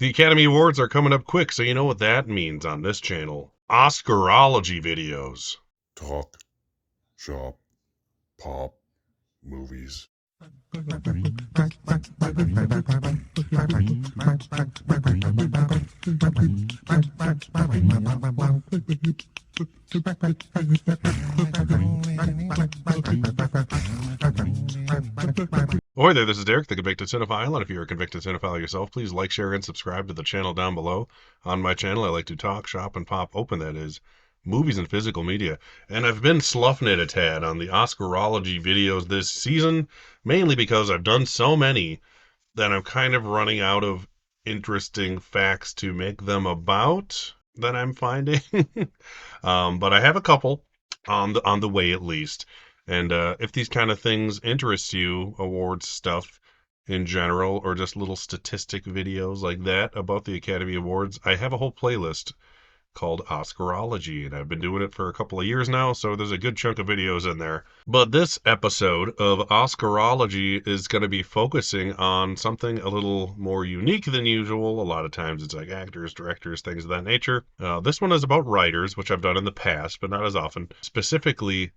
The Academy Awards are coming up quick, so you know what that means on this channel. Oscarology videos. Talk, shop, pop, movies. Ahoy there, this is Derek, the Convicted Cinephile, and if you're a convicted cinephile yourself, please like, share, and subscribe to the channel down below. On my channel, I like to talk, shop, and pop open, that is, movies and physical media. And I've been sloughing it a tad on the Oscarology videos this season, mainly because I've done so many that I'm kind of running out of interesting facts to make them about that I'm finding. But I have a couple on the way at least. And if these kind of things interest you, awards stuff in general, or just little statistic videos like that about the Academy Awards, I have a whole playlist called Oscarology, and I've been doing it for a couple of years now, so there's a good chunk of videos in there. But this episode of Oscarology is going to be focusing on something a little more unique than usual. A lot of times it's like actors, directors, things of that nature. This one is about writers, which I've done in the past, but not as often. Specifically,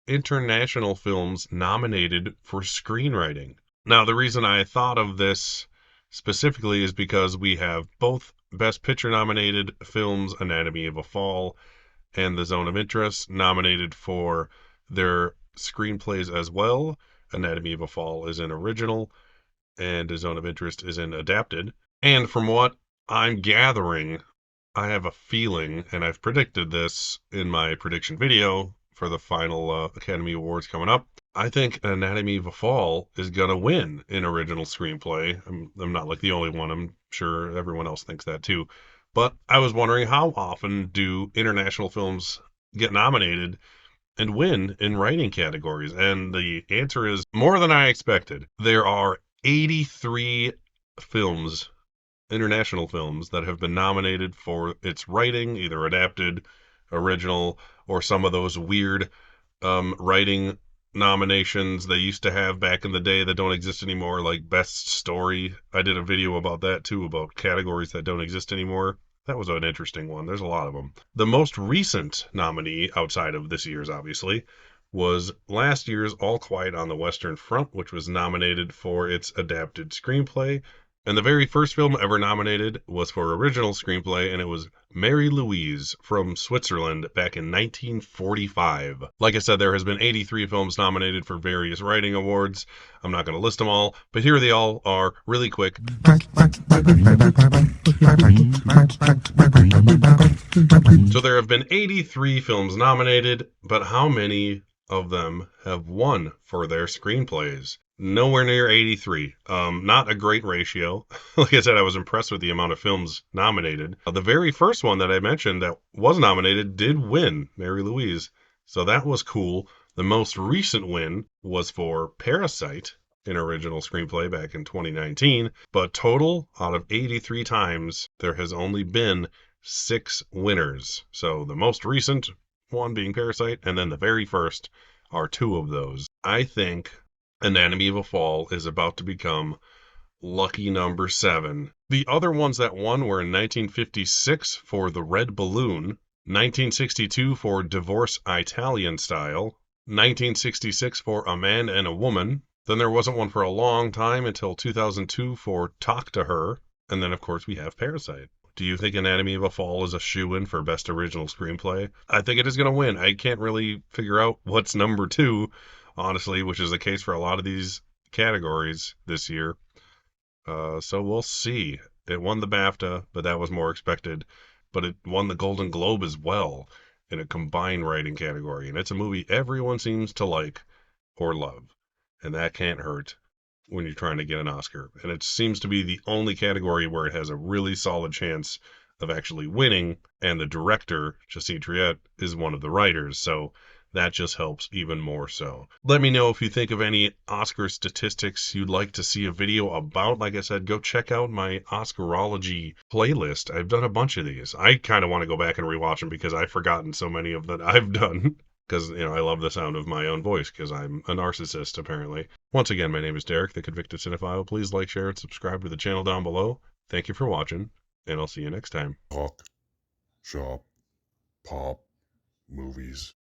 international films nominated for screenwriting. Now, the reason I thought of this specifically is because we have both Best Picture nominated films, Anatomy of a Fall and The Zone of Interest, nominated for their screenplays as well. Anatomy of a Fall is an original, and The Zone of Interest is an adapted. And from what I'm gathering, I have a feeling, and I've predicted this in my prediction video for the final Academy Awards coming up. I think Anatomy of a Fall is going to win in original screenplay. I'm not like the only one. I'm sure everyone else thinks that too. But I was wondering, how often do international films get nominated and win in writing categories? And the answer is more than I expected. There are 83 films, international films, that have been nominated for its writing, either adapted, original, or some of those weird writing nominations they used to have back in the day that don't exist anymore, like Best Story. I did a video about that too, about categories that don't exist anymore. That was an interesting one. There's a lot of them. The most recent nominee, outside of this year's obviously, was last year's All Quiet on the Western Front, which was nominated for its adapted screenplay. And the very first film ever nominated was for original screenplay, and it was Mary Louise from Switzerland back in 1945. Like I said, there has been 83 films nominated for various writing awards. I'm not going to list them all, but here they all are really quick. So there have been 83 films nominated, but how many of them have won for their screenplays? Nowhere near 83. Not a great ratio. Like I said, I was impressed with the amount of films nominated. The very first one that I mentioned that was nominated did win, Mary Louise. So that was cool. The most recent win was for Parasite, an original screenplay back in 2019. But total, out of 83 times, there has only been 6 winners. So the most recent one being Parasite, and then the very first are 2 of those. I think Anatomy of a Fall is about to become lucky number 7. The other ones that won were in 1956 for The Red Balloon, 1962 for Divorce Italian Style, 1966 for A Man and a Woman. Then there wasn't one for a long time until 2002 for Talk to Her. And then, of course, we have Parasite. Do you think Anatomy of a Fall is a shoo-in for Best Original Screenplay? I think it is going to win. I can't really figure out what's number 2, honestly, which is the case for a lot of these categories this year. So we'll see. It won the BAFTA, but that was more expected. But it won the Golden Globe as well in a combined writing category. And it's a movie everyone seems to like or love. And that can't hurt when you're trying to get an Oscar. And it seems to be the only category where it has a really solid chance of actually winning. And the director, Justine Triet, is one of the writers. So that just helps even more so. Let me know if you think of any Oscar statistics you'd like to see a video about. Like I said, go check out my Oscarology playlist. I've done a bunch of these. I kind of want to go back and rewatch them because I've forgotten so many of that I've done. Because, I love the sound of my own voice because I'm a narcissist, apparently. Once again, my name is Derek, the Convicted Cinephile. Please like, share, and subscribe to the channel down below. Thank you for watching, and I'll see you next time. talk, shop, pop, movies.